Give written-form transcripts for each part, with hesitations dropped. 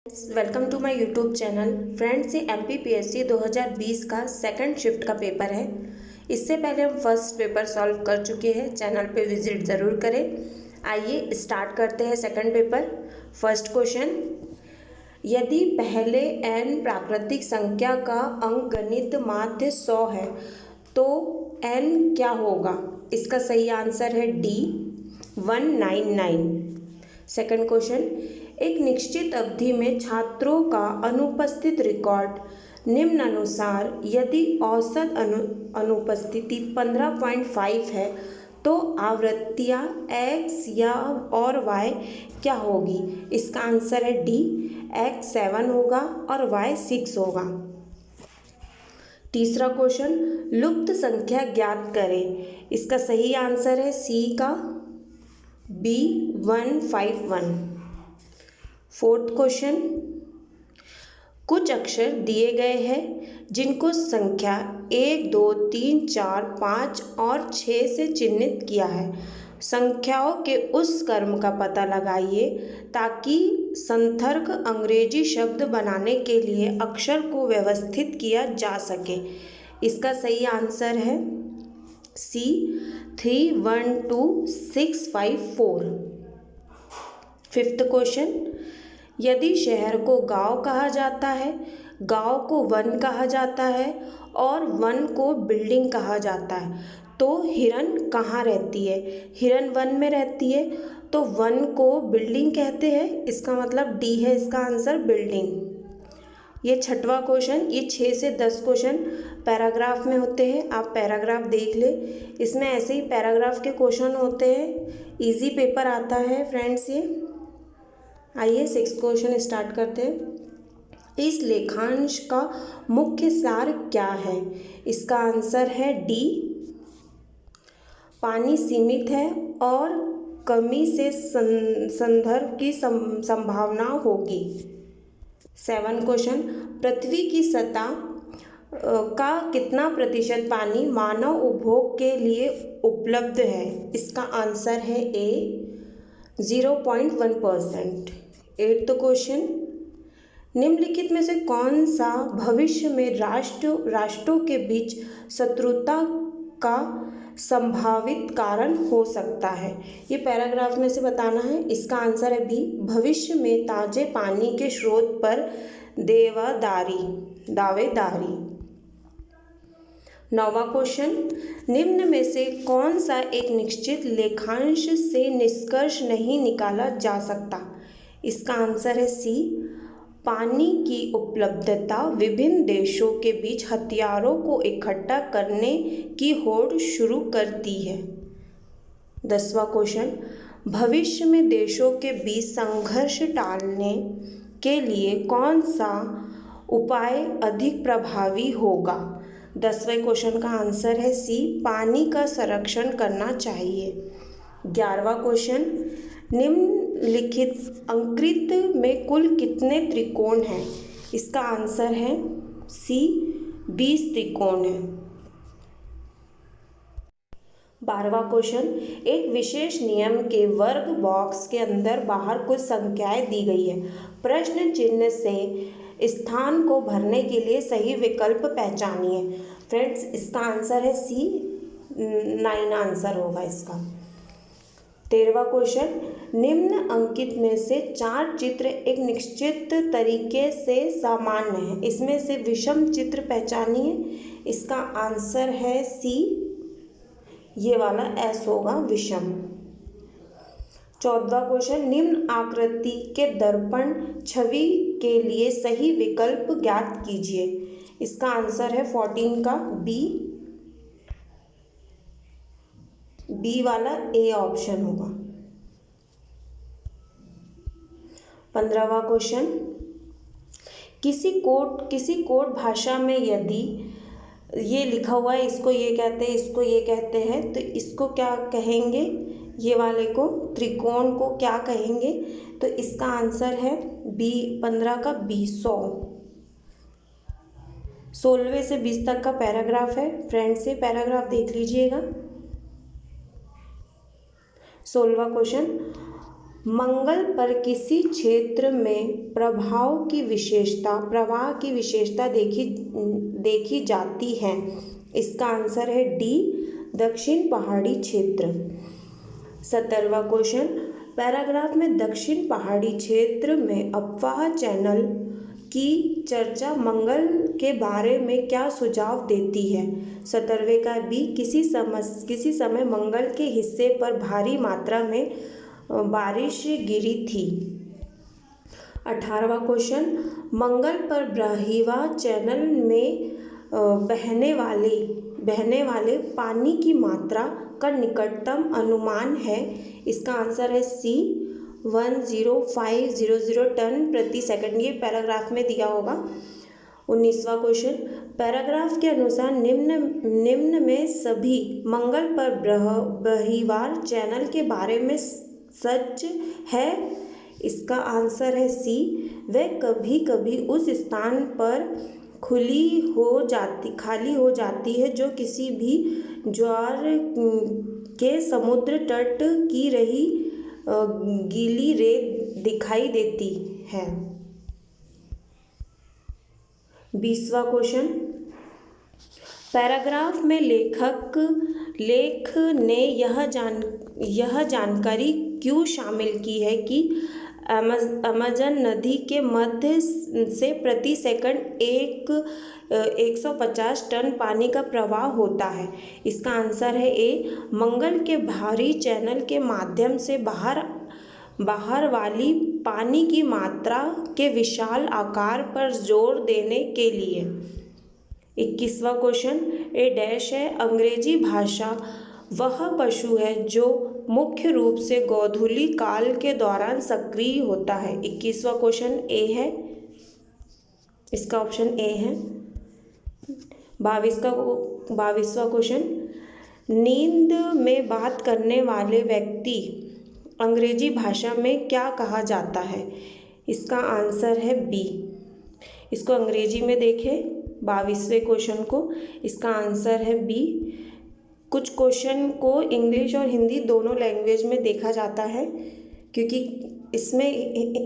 Welcome to my YouTube channel. Friends, ये MPPSC 2020 का second shift का पेपर है। इससे पहले हम फर्स्ट पेपर सॉल्व कर चुके हैं। चैनल पे विजिट ज़रूर करें। आइए स्टार्ट करते हैं सेकंड पेपर। फर्स्ट क्वेश्चन, यदि पहले n प्राकृतिक संख्या का अंकगणित माध्य 100 है तो n क्या होगा? इसका सही आंसर है डी 199। सेकंड क्वेश्चन, एक निश्चित अवधि में छात्रों का अनुपस्थित रिकॉर्ड निम्नानुसार यदि औसत अनुपस्थिति 15.5 है तो आवृत्तियाँ x या और y क्या होगी? इसका आंसर है डी x 7 होगा और y 6 होगा। तीसरा क्वेश्चन, लुप्त संख्या ज्ञात करें। इसका सही आंसर है सी का बी 151। फोर्थ क्वेश्चन, कुछ अक्षर दिए गए हैं जिनको संख्या 1, 2, 3, 4, 5 और 6 से चिह्नित किया है। संख्याओं के उस क्रम का पता लगाइए ताकि संथर्क अंग्रेजी शब्द बनाने के लिए अक्षर को व्यवस्थित किया जा सके। इसका सही आंसर है सी 312654। फिफ्थ क्वेश्चन, यदि शहर को गांव कहा जाता है, गांव को वन कहा जाता है और वन को बिल्डिंग कहा जाता है तो हिरन कहाँ रहती है? हिरन वन में रहती है तो वन को बिल्डिंग कहते हैं। इसका मतलब डी है इसका आंसर, बिल्डिंग। ये छठवां क्वेश्चन। ये 6 से 10 क्वेश्चन पैराग्राफ में होते हैं, आप पैराग्राफ देख ले। इसमें ऐसे ही पैराग्राफ के क्वेश्चन होते हैं। इजी पेपर आता है फ्रेंड्स ये। आइए 6 क्वेश्चन स्टार्ट करते हैं। इस लेखांश का मुख्य सार क्या है? इसका आंसर है डी, पानी सीमित है और कमी से संदर्भ की संभावना होगी। 7 क्वेश्चन, पृथ्वी की सतह का कितना प्रतिशत पानी मानव उपभोग के लिए उपलब्ध है? इसका आंसर है ए 0.1%। 8th क्वेश्चन, निम्नलिखित में से कौन सा भविष्य में राष्ट्रों के बीच शत्रुता का संभावित कारण हो सकता है? ये पैराग्राफ में से बताना है। इसका आंसर है बी, भविष्य में ताजे पानी के स्रोत पर दावेदारी। 9वां क्वेश्चन, निम्न में से कौन सा एक निश्चित लेखांश से निष्कर्ष नहीं निकाला जा सकता? इसका आंसर है सी, पानी की उपलब्धता विभिन्न देशों के बीच हथियारों को इकट्ठा करने की होड़ शुरू करती है। 10वां क्वेश्चन, भविष्य में देशों के बीच संघर्ष टालने के लिए कौन सा उपाय अधिक प्रभावी होगा? 10वें क्वेश्चन का आंसर है सी, पानी का संरक्षण करना चाहिए। 11वां क्वेश्चन, निम्नलिखित अंकृत में कुल कितने त्रिकोण हैं? इसका आंसर है सी, 20 त्रिकोण है। 12वां क्वेश्चन, एक विशेष नियम के वर्ग बॉक्स के अंदर बाहर कुछ संख्याएं दी गई है। प्रश्न चिन्ह से स्थान को भरने के लिए सही विकल्प पहचानिए। फ्रेंड्स, इसका आंसर है सी, 9 आंसर होगा इसका। 13वां क्वेश्चन, निम्न अंकित में से 4 चित्र एक निश्चित तरीके से सामान्य है, इसमें से विषम चित्र पहचानिए। इसका आंसर है सी, ये वाला एस होगा, विषम। 14वां क्वेश्चन, निम्न आकृति के दर्पण छवि के लिए सही विकल्प ज्ञात कीजिए। इसका आंसर है 14 का बी वाला ए ऑप्शन होगा। 15वां क्वेश्चन, किसी कोड भाषा में यदि ये लिखा हुआ है, इसको ये कहते हैं, इसको ये कहते हैं, तो इसको क्या कहेंगे? ये वाले को, त्रिकोण को क्या कहेंगे? तो इसका आंसर है बी, 15 का बी, 100। 16वें से 20 तक का पैराग्राफ है फ्रेंड्स, ये पैराग्राफ देख लीजिएगा। 16वां क्वेश्चन, मंगल पर किसी क्षेत्र में प्रवाह की विशेषता देखी जाती है। इसका आंसर है डी, दक्षिण पहाड़ी क्षेत्र। 17वां क्वेश्चन, पैराग्राफ में दक्षिण पहाड़ी क्षेत्र में अफवाह चैनल की चर्चा मंगल के बारे में क्या सुझाव देती है। 17वें का बी, किसी समय मंगल के हिस्से पर भारी मात्रा में बारिश गिरी थी। 18वां क्वेश्चन, मंगल पर ब्रह्मीवा चैनल में बहने वाले पानी की मात्रा का निकटतम अनुमान है। इसका आंसर है सी, 10500 टन प्रति सेकंड। ये पैराग्राफ में दिया होगा। 19वां क्वेश्चन, पैराग्राफ के अनुसार निम्न में सभी मंगल पर बहिर्वाह चैनल के बारे में सच है। इसका आंसर है सी, वह कभी कभी उस स्थान पर खाली हो जाती है जो किसी भी ज्वार के समुद्र तट की रही गीली रेत दिखाई देती है। 20वां क्वेश्चन, पैराग्राफ में लेख ने यह जानकारी क्यों शामिल की है कि अमेज़न नदी के मध्य से प्रति सेकंड 150 टन पानी का प्रवाह होता है। इसका आंसर है ए, मंगल के बाहरी चैनल के माध्यम से बाहर वाली पानी की मात्रा के विशाल आकार पर जोर देने के लिए। 21वां क्वेश्चन, ए डैश है, अंग्रेजी भाषा वह पशु है जो मुख्य रूप से गोधूली काल के दौरान सक्रिय होता है। 21वां क्वेश्चन ए है, इसका ऑप्शन ए है। 22वां क्वेश्चन, नींद में बात करने वाले व्यक्ति अंग्रेजी भाषा में क्या कहा जाता है। इसका आंसर है बी। इसको अंग्रेजी में देखें 22वें क्वेश्चन को, इसका आंसर है बी। कुछ क्वेश्चन को इंग्लिश और हिंदी दोनों लैंग्वेज में देखा जाता है, क्योंकि इसमें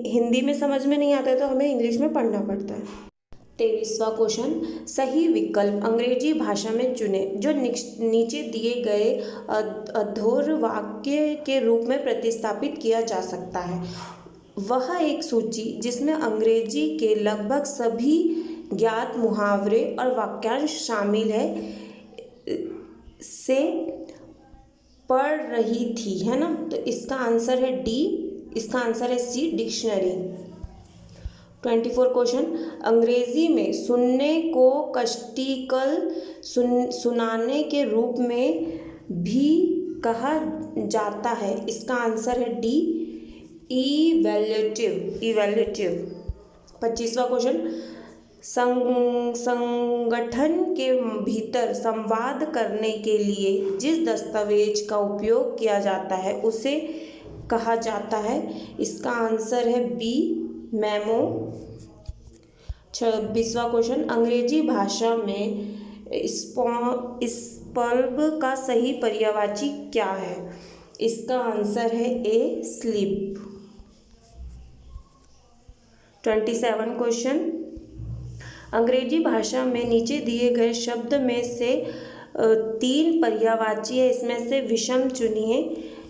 हिंदी में समझ में नहीं आता है तो हमें इंग्लिश में पढ़ना पड़ता है। 23वां क्वेश्चन, सही विकल्प अंग्रेजी भाषा में चुने जो नीचे दिए गए अधोर वाक्य के रूप में प्रतिस्थापित किया जा सकता है। वह एक सूची जिसमें अंग्रेजी के लगभग सभी ज्ञात मुहावरे और वाक्यांश शामिल है से पढ़ रही थी, है ना। तो इसका आंसर है डी, इसका आंसर है सी, डिक्शनरी। 24 क्वेश्चन, अंग्रेजी में सुनने को कष्टिकल सुनाने के रूप में भी कहा जाता है। इसका आंसर है डी, इवैल्यूएटिव। 25वां क्वेश्चन, संगठन के भीतर संवाद करने के लिए जिस दस्तावेज का उपयोग किया जाता है उसे कहा जाता है। इसका आंसर है बी, मेमो। 26वां क्वेश्चन, अंग्रेजी भाषा में स्पल्ब का सही पर्यायवाची क्या है। इसका आंसर है ए, स्लीप। 27 क्वेश्चन, अंग्रेजी भाषा में नीचे दिए गए शब्द में से 3 पर्यायवाची है, इसमें से विषम चुनिए।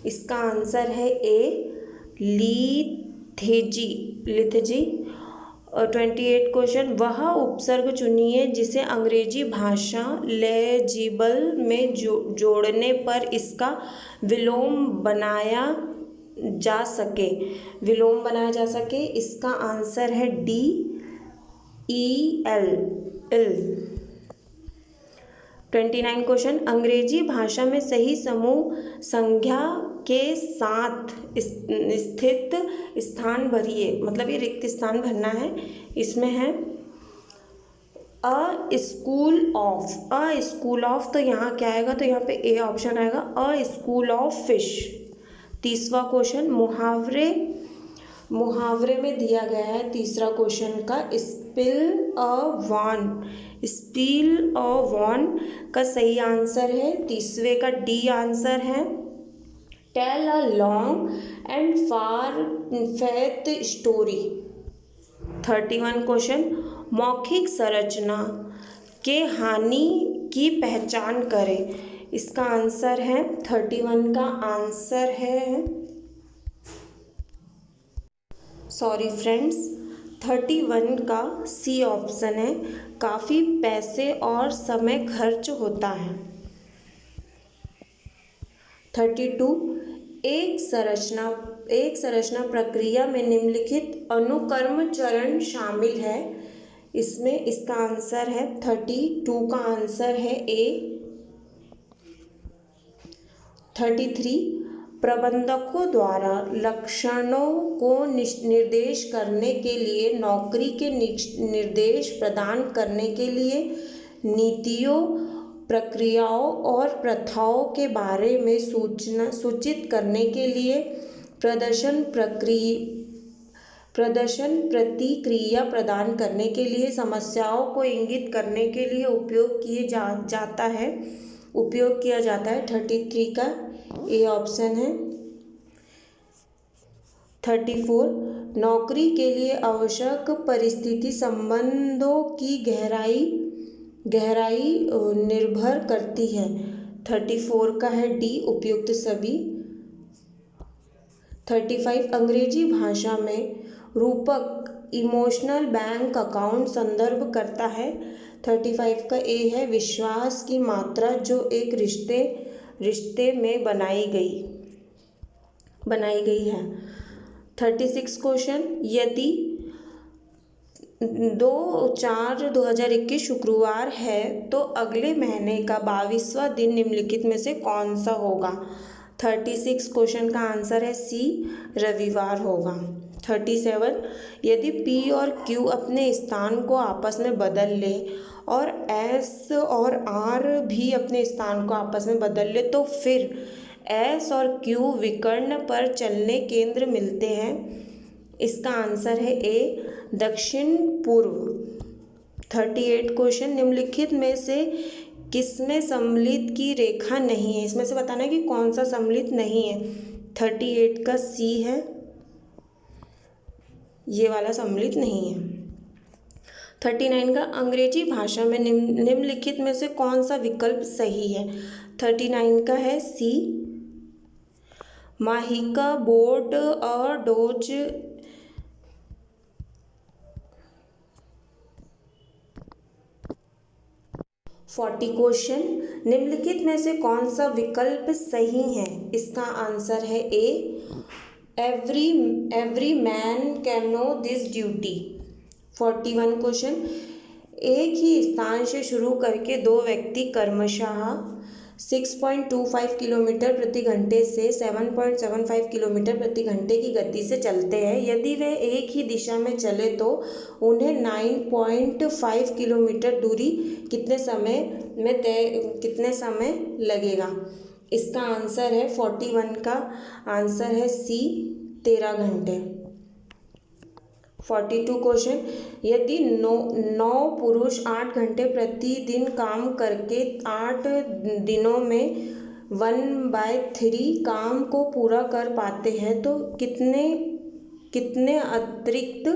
इसका आंसर है ए, लिथेजी। और 28 क्वेश्चन, वह उपसर्ग चुनिए जिसे अंग्रेजी भाषा लेजिबल में जोड़ने पर इसका विलोम बनाया जा सके। इसका आंसर है डी, EL। 29 क्वेश्चन, अंग्रेजी भाषा में सही समूह संज्ञा के साथ स्थित स्थान भरिए, मतलब ये रिक्त स्थान भरना है। इसमें है अ स्कूल ऑफ, तो यहाँ क्या आएगा, तो यहाँ पे ए ऑप्शन आएगा, अ स्कूल ऑफ फिश। 30वां क्वेश्चन, मुहावरे में दिया गया है तीसरा क्वेश्चन का स्पिल अ वॉन का सही आंसर है 30वें का डी आंसर है। Tell a long and far faith story. 31 question, मौखिक संरचना के हानि की पहचान करें। इसका आंसर है 31 का आंसर है, सॉरी फ्रेंड्स, 31 का सी ऑप्शन है, काफ़ी पैसे और समय खर्च होता है। 32, एक संरचना प्रक्रिया में निम्नलिखित अनुक्रम चरण शामिल है। इसमें इसका आंसर है 32 का आंसर है ए। 33, प्रबंधकों द्वारा लक्षणों को निर्देश करने के लिए नौकरी के निर्देश प्रदान करने के लिए नीतियों, प्रक्रियाओं और प्रथाओं के बारे में सूचित करने के लिए प्रदर्शन प्रतिक्रिया प्रदान करने के लिए समस्याओं को इंगित करने के लिए उपयोग किया जाता है। 33 का ए ऑप्शन है। 34, नौकरी के लिए आवश्यक परिस्थिति संबंधों की गहराई निर्भर करती है। 34 का है डी, उपयुक्त सभी। 35, अंग्रेजी भाषा में रूपक इमोशनल बैंक अकाउंट संदर्भ करता है। 35 का ए है, विश्वास की मात्रा जो एक रिश्ते में बनाई गई है। 36 क्वेश्चन, यदि 2/4/2021 शुक्रवार है तो अगले महीने का 22वां दिन निम्नलिखित में से कौन सा होगा। 36 क्वेश्चन का आंसर है सी, रविवार होगा। 37, यदि पी और क्यू अपने स्थान को आपस में बदल ले और एस और आर भी अपने स्थान को आपस में बदल ले तो फिर एस और क्यू विकर्ण पर चलने केंद्र मिलते हैं। इसका आंसर है ए, दक्षिण पूर्व। 38 क्वेश्चन, निम्नलिखित में से किसमें सम्मिलित की रेखा नहीं है। इसमें से बताना है कि कौन सा सम्मिलित नहीं है। 38 का सी है, ये वाला सम्मिलित नहीं है। 39 का अंग्रेजी भाषा में निम्नलिखित में से कौन सा विकल्प सही है। 39 का है सी, माहिका बोर्ड और डोज। 40 क्वेश्चन, निम्नलिखित में से कौन सा विकल्प सही है। इसका आंसर है A, every man can know this duty. 41 question, एक ही स्थान से शुरू करके दो व्यक्ति क्रमशः 6.25 किलोमीटर प्रति घंटे से 7.75 किलोमीटर प्रति घंटे की गति से चलते हैं। यदि वे एक ही दिशा में चले तो उन्हें 9.5 किलोमीटर दूरी कितने समय लगेगा। इसका आंसर है 41 का आंसर है सी, 13 घंटे। 42 क्वेश्चन, यदि 9 पुरुष 8 घंटे प्रतिदिन काम करके 8 दिनों में 1/3 काम को पूरा कर पाते हैं तो कितने अतिरिक्त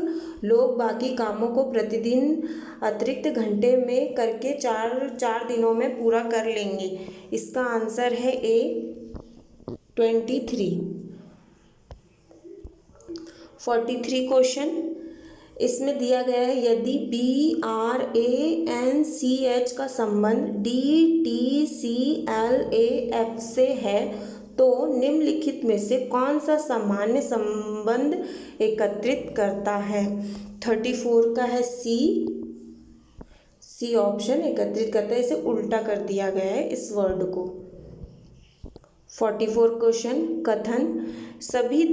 लोग बाकी कामों को प्रतिदिन अतिरिक्त घंटे में करके 4 दिनों में पूरा कर लेंगे। इसका आंसर है ए, 23। 43 क्वेश्चन, इसमें दिया गया है यदि BRANCH का संबंध DTCLAF से है तो निम्नलिखित में से कौन सा सामान्य संबंध एकत्रित करता है। 34 का है सी ऑप्शन एक करता है, इसे उल्टा कर दिया गया है इस वर्ड को। 44 क्वेश्चन, कथन सभी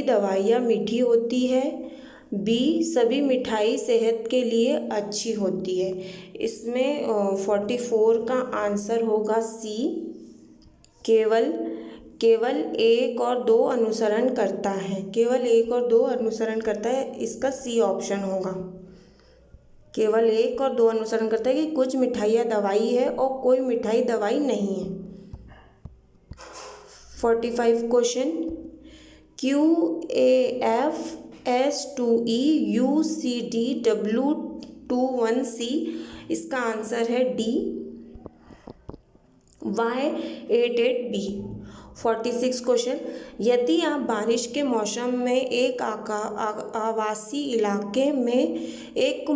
दवाइयाँ मीठी होती है, बी सभी मिठाई सेहत के लिए अच्छी होती है। इसमें 44 का आंसर होगा सी, केवल एक और दो अनुसरण करता है, केवल एक और दो अनुसरण करता है। इसका सी ऑप्शन होगा, केवल एक और दो अनुसरण करता है कि कुछ मिठाइयाँ दवाई है और कोई मिठाई दवाई नहीं है। 45 क्वेश्चन, QAFS2EUCDW21C, इसका आंसर है डी, Y88B। 46 क्वेश्चन, यदि आप बारिश के मौसम में एक आवासीय इलाके में एक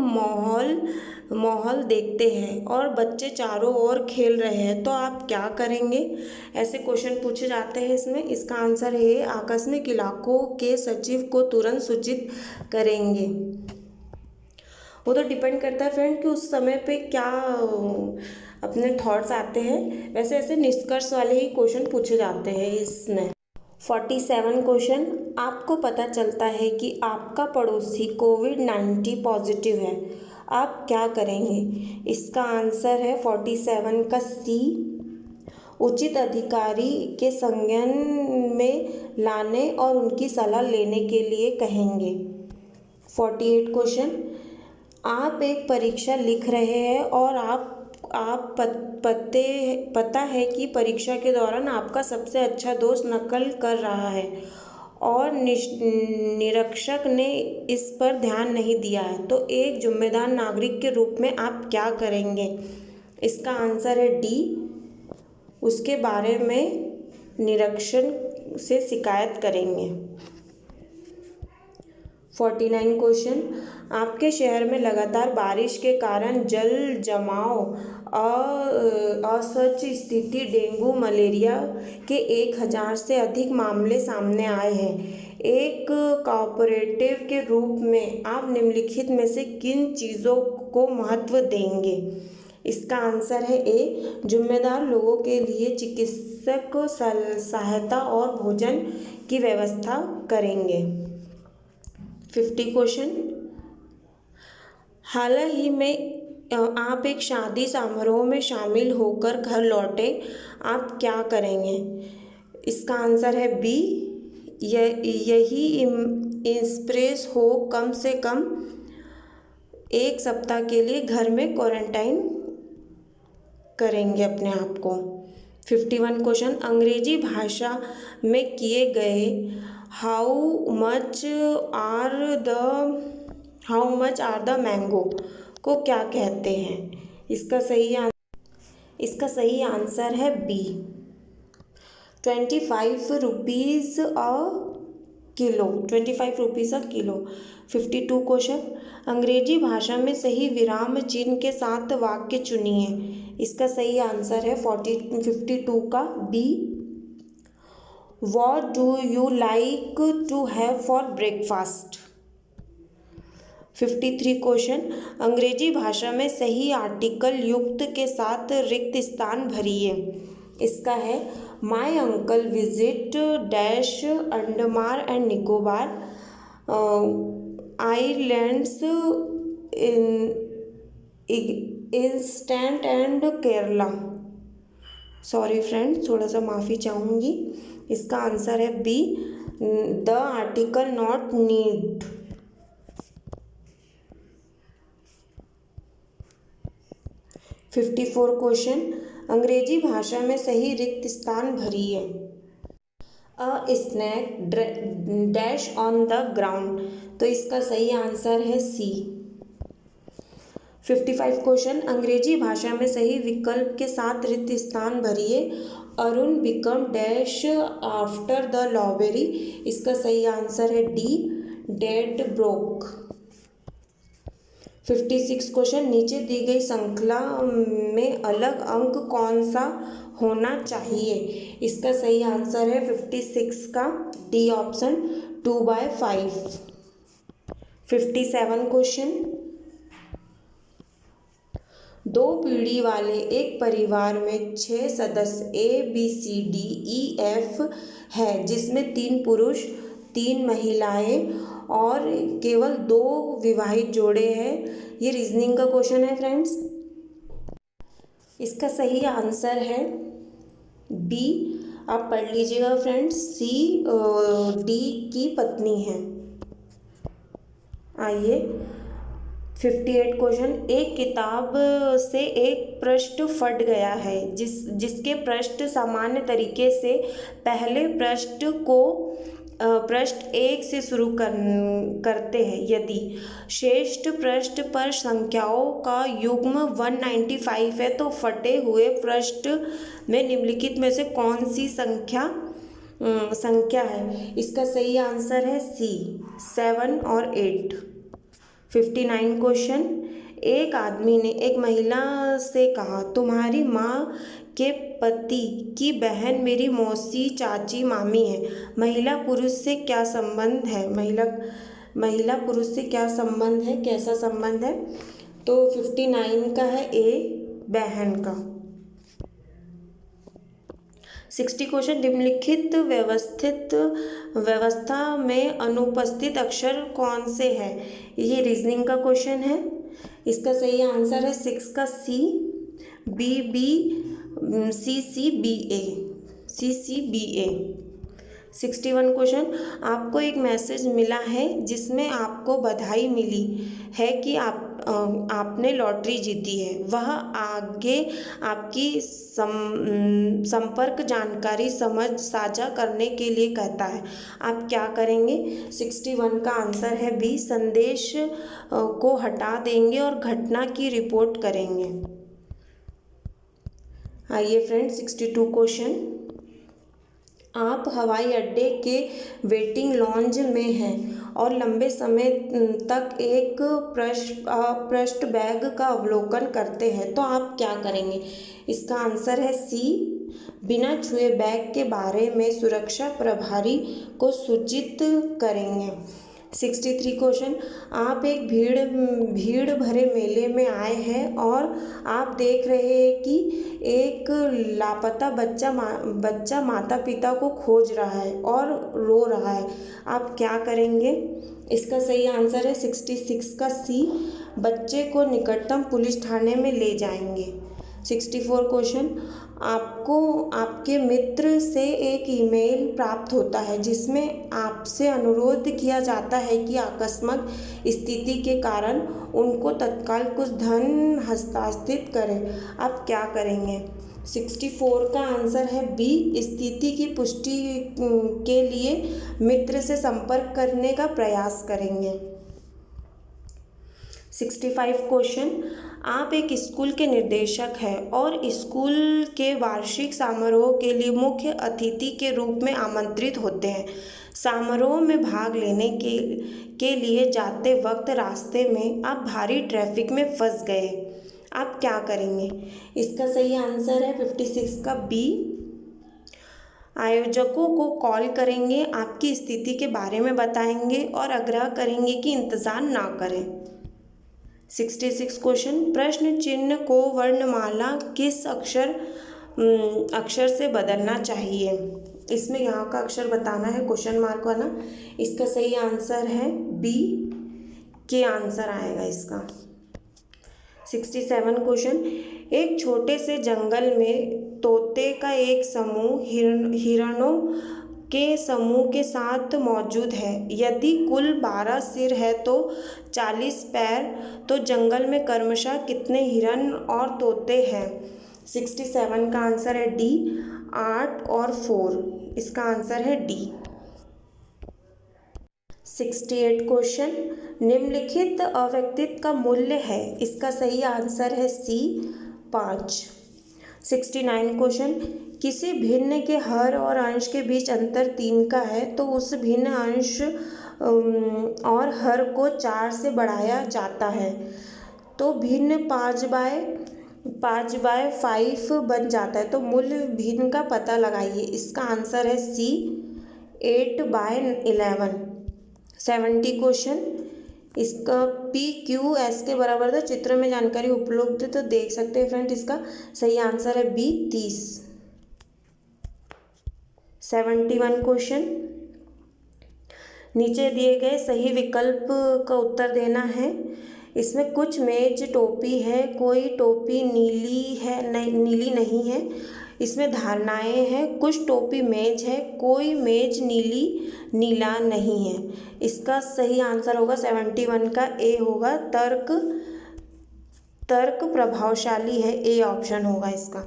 माहौल देखते हैं और बच्चे चारों ओर खेल रहे हैं तो आप क्या करेंगे? ऐसे क्वेश्चन पूछे जाते हैं इसमें। इसका आंसर है आकस्मिक इलाकों के सचिव को तुरंत सूचित करेंगे। वो तो डिपेंड करता है फ्रेंड कि उस समय पे क्या अपने थॉट्स आते हैं। वैसे ऐसे निष्कर्ष वाले ही क्वेश्चन पूछे जाते हैं इसमें। 47 क्वेश्चन, आपको पता चलता है कि आपका पड़ोसी कोविड-19 पॉजिटिव है, आप क्या करेंगे? इसका आंसर है 47 का सी, उचित अधिकारी के संज्ञान में लाने और उनकी सलाह लेने के लिए कहेंगे। 48 क्वेश्चन, आप एक परीक्षा लिख रहे हैं और आप पता है कि परीक्षा के दौरान आपका सबसे अच्छा दोस्त नकल कर रहा है और निरीक्षक ने इस पर ध्यान नहीं दिया है, तो एक जिम्मेदार नागरिक के रूप में आप क्या करेंगे? इसका आंसर है डी, उसके बारे में निरीक्षक से शिकायत करेंगे। 49 क्वेश्चन, आपके शहर में लगातार बारिश के कारण जल जमाव, असहज स्थिति, डेंगू, मलेरिया के 1000 से अधिक मामले सामने आए हैं। एक कोऑपरेटिव के रूप में आप निम्नलिखित में से किन चीज़ों को महत्व देंगे? इसका आंसर है ए, जिम्मेदार लोगों के लिए चिकित्सक सहायता और भोजन की व्यवस्था करेंगे। 50 क्वेश्चन, हाल ही में आप एक शादी समारोह में शामिल होकर घर लौटे, आप क्या करेंगे? इसका आंसर है बी, यही एक्सप्रेस हो कम से कम 1 सप्ताह के लिए घर में क्वारंटाइन करेंगे अपने आप को। 51 क्वेश्चन, अंग्रेजी भाषा में किए गए how much are the mango को क्या कहते हैं? इसका सही आंसर है B, 25 rupees a kilo. 52 question, अंग्रेजी भाषा में सही विराम चिन्ह के साथ वाक्य चुनिए। इसका सही आंसर है 52 का B, What do you like to have for breakfast? 53 question, अंग्रेजी भाषा में सही आर्टिकल युक्त के साथ रिक्त स्थान भरिए। इसका है my uncle visit dash Andaman and Nicobar islands instant and Kerala. Sorry friends, थोड़ा सा माफ़ी चाहूँगी। इसका आंसर है B, the article not need. 54 question, अंग्रेजी भाषा में सही रिक्त स्थान भरिए। A snake dash on the ground, तो इसका सही आंसर है सी। 55 क्वेश्चन, अंग्रेजी भाषा में सही विकल्प के साथ रिक्त स्थान भरिए। Arun become dash after the library, इसका सही आंसर है डी, डेड ब्रोक। 56 क्वेश्चन, नीचे दी गई श्रृंखला में अलग अंक कौन सा होना चाहिए? इसका सही आंसर है 56 का डी ऑप्शन, 2/5। 57 क्वेश्चन, 2 पीढ़ी वाले एक परिवार में 6 सदस्य ABCDEF है, जिसमें 3 पुरुष 3 महिलाएं और केवल 2 विवाहित जोड़े हैं। ये रीजनिंग का क्वेश्चन है फ्रेंड्स। इसका सही आंसर है बी, आप पढ़ लीजिएगा फ्रेंड्स, सी डी की पत्नी है। आइए 58 क्वेश्चन, एक किताब से एक पृष्ठ फट गया है जिसके पृष्ठ सामान्य तरीके से पहले पृष्ठ 1 से शुरू करते हैं। यदि शेष पृष्ठ पर संख्याओं का युग्म 195 है तो फटे हुए पृष्ठ में निम्नलिखित में से कौन सी संख्या है? इसका सही आंसर है सी, 7 और 8। 59 क्वेश्चन, एक आदमी ने एक महिला से कहा, तुम्हारी माँ के पति की बहन मेरी मौसी, चाची, मामी है। महिला पुरुष से क्या संबंध है? महिला पुरुष से क्या संबंध है, कैसा संबंध है? तो 59 का है ए, बहन का। 60 क्वेश्चन, निम्नलिखित व्यवस्था में अनुपस्थित अक्षर कौन से हैं? ये रीजनिंग का क्वेश्चन है। इसका सही आंसर है 6 का C, B B C C B A, C C B A. 61 question, आपको एक मैसेज मिला है जिसमें आपको बधाई मिली है कि आपने लॉटरी जीती है। वह आगे आपकी संपर्क जानकारी साझा करने के लिए कहता है। आप क्या करेंगे? 61 का आंसर है बी, संदेश को हटा देंगे और घटना की रिपोर्ट करेंगे। आइए फ्रेंड्स, 62 क्वेश्चन, आप हवाई अड्डे के वेटिंग लॉन्ज में हैं और लंबे समय तक एक पृष्ठ बैग का अवलोकन करते हैं, तो आप क्या करेंगे? इसका आंसर है सी, बिना छुए बैग के बारे में सुरक्षा प्रभारी को सूचित करेंगे। 63 क्वेश्चन, आप एक भीड़ भरे मेले में आए हैं और आप देख रहे हैं कि एक लापता बच्चा माता पिता को खोज रहा है और रो रहा है। आप क्या करेंगे? इसका सही आंसर है 66 का सी, बच्चे को निकटतम पुलिस थाने में ले जाएंगे। 64 क्वेश्चन, आपको आपके मित्र से एक ईमेल प्राप्त होता है जिसमें आपसे अनुरोध किया जाता है कि आकस्मिक स्थिति के कारण उनको तत्काल कुछ धन हस्तांतरित करें। आप क्या करेंगे? 64 का आंसर है बी, स्थिति की पुष्टि के लिए मित्र से संपर्क करने का प्रयास करेंगे। 65 क्वेश्चन, आप एक स्कूल के निर्देशक हैं और स्कूल के वार्षिक समारोह के लिए मुख्य अतिथि के रूप में आमंत्रित होते हैं। समारोह में भाग लेने के लिए जाते वक्त रास्ते में आप भारी ट्रैफिक में फंस गए। आप क्या करेंगे? इसका सही आंसर है 56 का बी, आयोजकों को कॉल करेंगे, आपकी स्थिति के बारे में बताएंगे और आग्रह करेंगे कि इंतज़ार ना करें। 66 क्वेश्चन, प्रश्न चिन्ह को वर्णमाला किस अक्षर से बदलना चाहिए? इसमें यहाँ का अक्षर बताना है, क्वेश्चन मार्क वाला। इसका सही आंसर है बी, के आंसर आएगा इसका। 67 क्वेश्चन, एक छोटे से जंगल में तोते का एक समूह हिरणों के समूह के साथ मौजूद है। यदि कुल 12 सिर है तो 40 पैर, तो जंगल में क्रमशः कितने हिरण और तोते हैं? 67 का आंसर है डी, 8 और 4। इसका आंसर है डी। 68 क्वेश्चन, निम्नलिखित अव्यक्तित्व का मूल्य है। इसका सही आंसर है सी, 5। 69 क्वेश्चन, किसी भिन्न के हर और अंश के बीच अंतर 3 का है तो उस भिन्न अंश और हर को 4 से बढ़ाया जाता है तो भिन्न 5/5 बन जाता है, तो मूल भिन्न का पता लगाइए। इसका आंसर है सी, 8/11। 70 क्वेश्चन, इसका पी क्यू एस के बराबर था, चित्र में जानकारी उपलब्ध है तो देख सकते हैं फ्रेंड। इसका सही आंसर है बी, 30। 71 क्वेश्चन, नीचे दिए गए सही विकल्प का उत्तर देना है। इसमें कुछ मेज टोपी है, कोई टोपी नीली है, नीली नहीं है। इसमें धारणाएं हैं, कुछ टोपी मेज है, कोई मेज नीला नहीं है। इसका सही आंसर होगा 71 का ए होगा, तर्क प्रभावशाली है, ए ऑप्शन होगा इसका।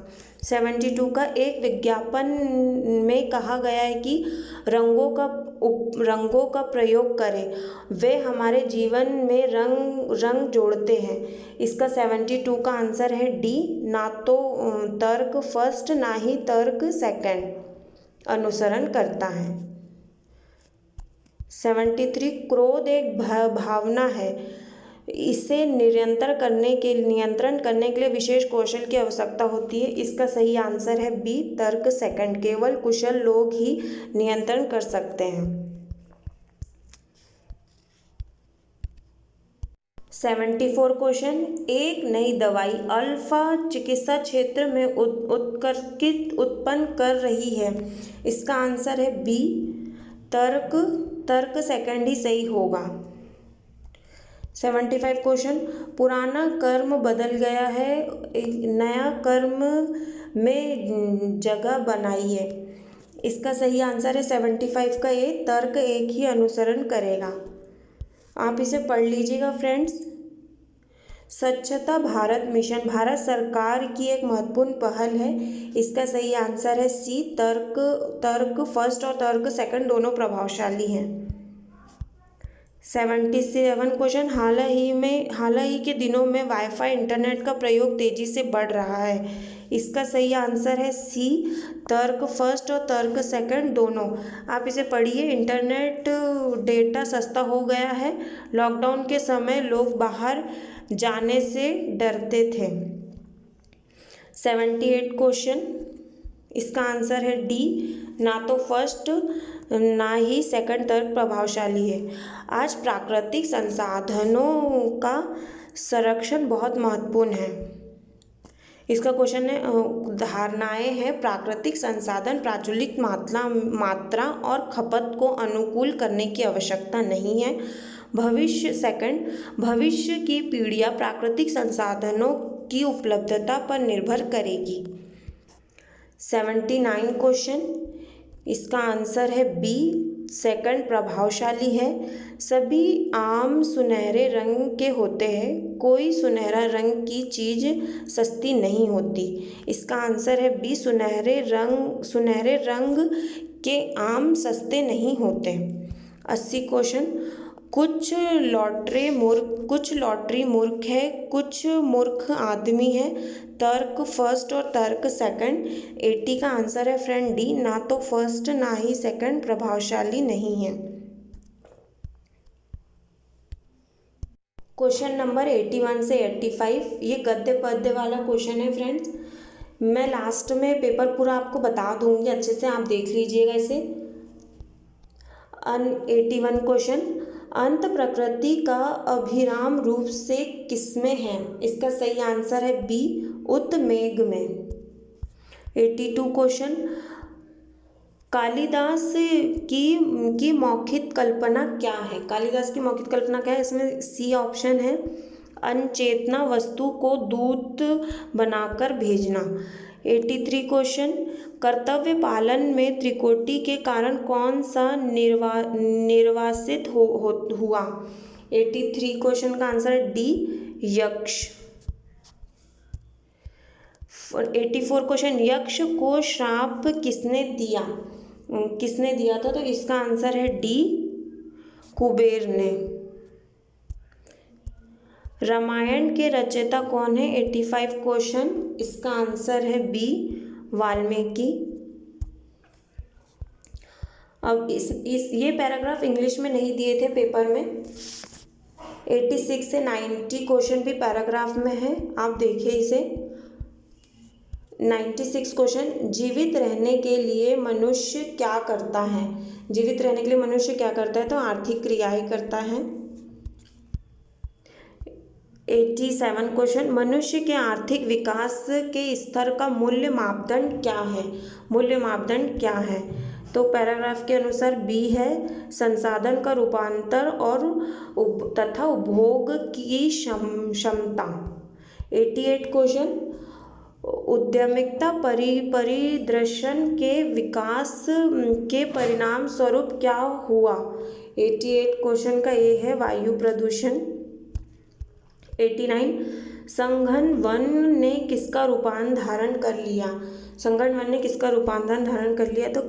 72 का एक विज्ञापन में कहा गया है कि रंगों का प्रयोग करें, वे हमारे जीवन में रंग जोड़ते हैं। इसका 72 का आंसर है डी, ना तो तर्क फर्स्ट ना ही तर्क सेकंड अनुसरण करता है। 73 क्रोध एक भावना है, इसे नियंत्रण करने के लिए विशेष कौशल की आवश्यकता होती है। इसका सही आंसर है बी, तर्क सेकंड। केवल कुशल लोग ही नियंत्रण कर सकते हैं। 74 क्वेश्चन, एक नई दवाई अल्फा चिकित्सा क्षेत्र में उत्कृष्ट उत्पन्न कर रही है। इसका आंसर है बी, तर्क सेकंड ही सही होगा। 75 क्वेश्चन, पुराना कर्म बदल गया है, एक नया कर्म में जगह बनाई है। इसका सही आंसर है 75 का ए, तर्क एक ही अनुसरण करेगा। आप इसे पढ़ लीजिएगा फ्रेंड्स। स्वच्छता भारत मिशन भारत सरकार की एक महत्वपूर्ण पहल है। इसका सही आंसर है सी, तर्क फर्स्ट और तर्क सेकंड दोनों प्रभावशाली हैं। 77 क्वेश्चन, हाल ही के दिनों में वाईफाई इंटरनेट का प्रयोग तेजी से बढ़ रहा है। इसका सही आंसर है सी, तर्क फर्स्ट और तर्क सेकंड दोनों। आप इसे पढ़िए। इंटरनेट डेटा सस्ता हो गया है, लॉकडाउन के समय लोग बाहर जाने से डरते थे। 78 क्वेश्चन, इसका आंसर है डी, ना तो फर्स्ट ना ही सेकंड तर्क प्रभावशाली है। आज प्राकृतिक संसाधनों का संरक्षण बहुत महत्वपूर्ण है। इसका क्वेश्चन है, धारणाएं हैं, प्राकृतिक संसाधन प्राचुलिक मात्रा और खपत को अनुकूल करने की आवश्यकता नहीं है। भविष्य की पीढ़ियां प्राकृतिक संसाधनों की उपलब्धता पर निर्भर करेगी। 79 क्वेश्चन, इसका आंसर है बी, सेकंड प्रभावशाली है। सभी आम सुनहरे रंग के होते हैं, कोई सुनहरा रंग की चीज़ सस्ती नहीं होती। इसका आंसर है बी, सुनहरे रंग के आम सस्ते नहीं होते। 80 क्वेश्चन, कुछ लॉटरी मूर्ख है, कुछ मूर्ख आदमी है, तर्क फर्स्ट और तर्क सेकंड। 80 का आंसर है फ्रेंड डी, ना तो फर्स्ट ना ही सेकंड प्रभावशाली नहीं है। क्वेश्चन नंबर 81 से 85 ये गद्य पद्य वाला क्वेश्चन है फ्रेंड्स। मैं लास्ट में पेपर पूरा आपको बता दूंगी, अच्छे से आप देख लीजिएगा इसे। 81 क्वेश्चन, अंत प्रकृति का अभिराम रूप से किसमें है? इसका सही आंसर है बी, उत्मेघ में। 82 क्वेश्चन, कालिदास की मौखिक कल्पना क्या है? कालिदास की मौखिक कल्पना क्या है? इसमें सी ऑप्शन है, अनचेतना वस्तु को दूत बनाकर भेजना। 83 क्वेश्चन, कर्तव्य पालन में त्रिकोटि के कारण कौन सा निर्वासित हुआ? 83 क्वेश्चन का आंसर है डी, यक्ष। 84 क्वेश्चन, यक्ष को श्राप किसने दिया था? तो इसका आंसर है डी, कुबेर ने। रामायण के रचयिता कौन है? 85 क्वेश्चन, इसका आंसर है बी, वाल्मीकि। अब ये पैराग्राफ इंग्लिश में नहीं दिए थे पेपर में। 86 से 90 क्वेश्चन भी पैराग्राफ में है, आप देखिए इसे। 96 क्वेश्चन, जीवित रहने के लिए मनुष्य क्या करता है? जीवित रहने के लिए मनुष्य क्या करता है? तो आर्थिक क्रियाएं करता है। 87 क्वेश्चन, मनुष्य के आर्थिक विकास के स्तर का मूल्य मापदंड क्या है? मूल्य मापदंड क्या है? तो पैराग्राफ के अनुसार बी है, संसाधन का रूपांतर और तथा उपभोग की क्षमता। 88 क्वेश्चन, उद्यमिता परिदृश्य के विकास के परिणाम स्वरूप क्या हुआ। 88 क्वेश्चन का ए है वायु प्रदूषण। 89 संघन वन ने किसका रूपांतर धारण कर लिया। संघन वन ने किसका रूपांतर धारण कर लिया, तो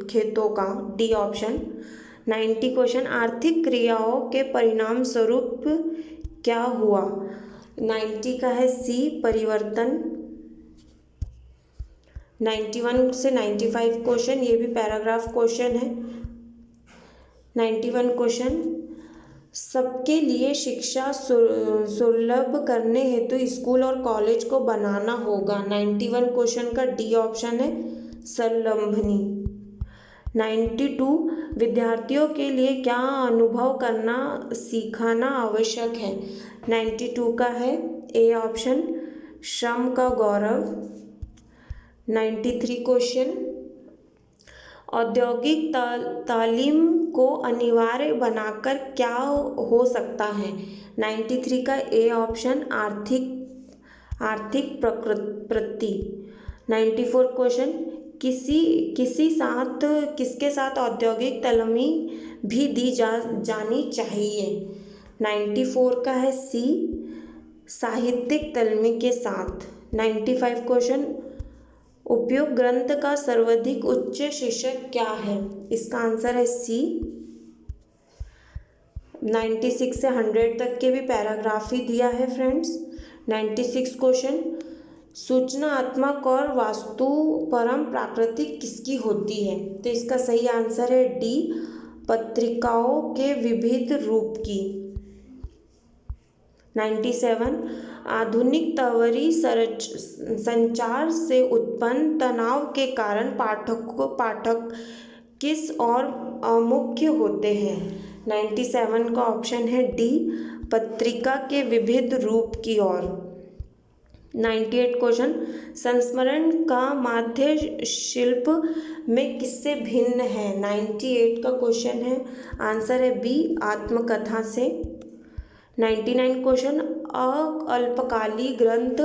खेतों का, डी ऑप्शन। 90 क्वेश्चन आर्थिक क्रियाओं के परिणाम स्वरूप क्या हुआ। 90 का है सी परिवर्तन। 91 से 95 क्वेश्चन, ये भी पैराग्राफ क्वेश्चन है। 91 क्वेश्चन सबके लिए शिक्षा सुलभ करने हेतु स्कूल और कॉलेज को बनाना होगा। 91 क्वेश्चन का डी ऑप्शन है संलंबनी। 92 विद्यार्थियों के लिए क्या अनुभव करना सिखाना आवश्यक है। 92 का है ए ऑप्शन श्रम का गौरव। 93 क्वेश्चन औद्योगिक तालीम को अनिवार्य बनाकर क्या हो सकता है। 93 का ए ऑप्शन आर्थिक प्रकृति। 94 क्वेश्चन किसके साथ औद्योगिक तालीम भी दी जानी चाहिए। 94 का है सी साहित्यिक तालीम के साथ। 95 क्वेश्चन उपयुक्त ग्रंथ का सर्वाधिक उच्च शीर्षक क्या है। इसका आंसर है सी। 96 से 100 तक के भी पैराग्राफ ही दिया है फ्रेंड्स। 96 क्वेश्चन सूचनात्मक और वास्तु परम प्राकृतिक किसकी होती है, तो इसका सही आंसर है डी पत्रिकाओं के विविध रूप की। 97 आधुनिक तवरी संचार से उत्पन्न तनाव के कारण पाठक किस और मुख्य होते हैं। 97 का ऑप्शन है डी पत्रिका के विविध रूप की ओर। 98 क्वेश्चन संस्मरण का माध्य शिल्प में किससे भिन्न है। 98 का क्वेश्चन है, आंसर है बी आत्मकथा से। 99 क्वेश्चन अल्पकालिक ग्रंथ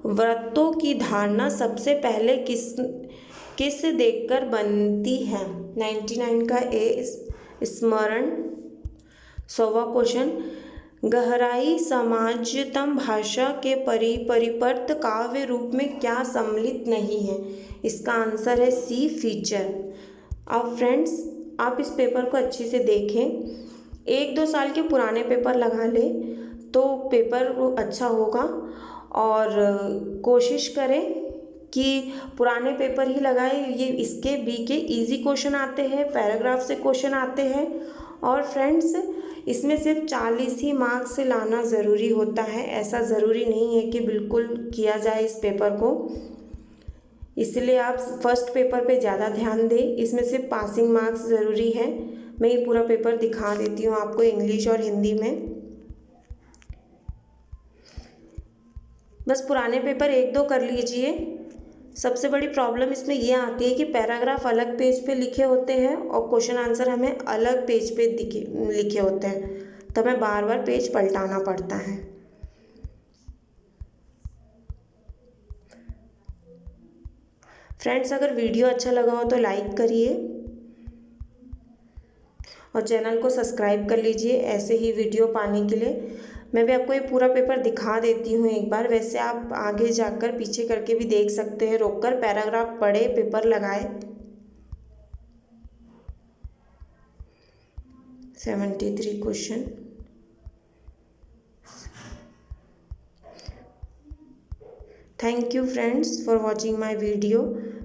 व्रतों की धारणा सबसे पहले किस देखकर बनती है। 99 का ए स्मरण। 100वां क्वेश्चन गहराई समाजतम भाषा के परिपर्त काव्य रूप में क्या सम्मिलित नहीं है। इसका आंसर है सी फीचर। अब फ्रेंड्स आप इस पेपर को अच्छे से देखें, 1-2 साल के पुराने पेपर लगा ले तो पेपर अच्छा होगा, और कोशिश करें कि पुराने पेपर ही लगाए। ये इसके बी के इजी क्वेश्चन आते हैं, पैराग्राफ से क्वेश्चन आते हैं, और फ्रेंड्स इसमें सिर्फ 40 ही मार्क्स से लाना ज़रूरी होता है। ऐसा ज़रूरी नहीं है कि बिल्कुल किया जाए इस पेपर को, इसलिए आप फर्स्ट पेपर पे ज़्यादा ध्यान दें। इसमें सिर्फ पासिंग मार्क्स ज़रूरी है। मैं ये पूरा पेपर दिखा देती हूँ आपको इंग्लिश और हिंदी में। बस पुराने पेपर 1-2 कर लीजिए। सबसे बड़ी प्रॉब्लम इसमें ये आती है कि पैराग्राफ अलग पेज पे लिखे होते हैं और क्वेश्चन आंसर हमें अलग पेज पे लिखे होते हैं, तो हमें बार बार पेज पलटाना पड़ता है। फ्रेंड्स अगर वीडियो अच्छा लगा हो तो लाइक करिए और चैनल को सब्सक्राइब कर लीजिए ऐसे ही वीडियो पाने के लिए। मैं भी आपको ये पूरा पेपर दिखा देती हूँ एक बार, वैसे आप आगे जाकर पीछे करके भी देख सकते हैं, रोककर पैराग्राफ पढ़े, पेपर लगाए। 73 question. Thank you friends for watching my video.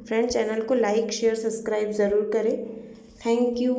Friends channel को लाइक शेयर सब्सक्राइब ज़रूर करें। Thank you.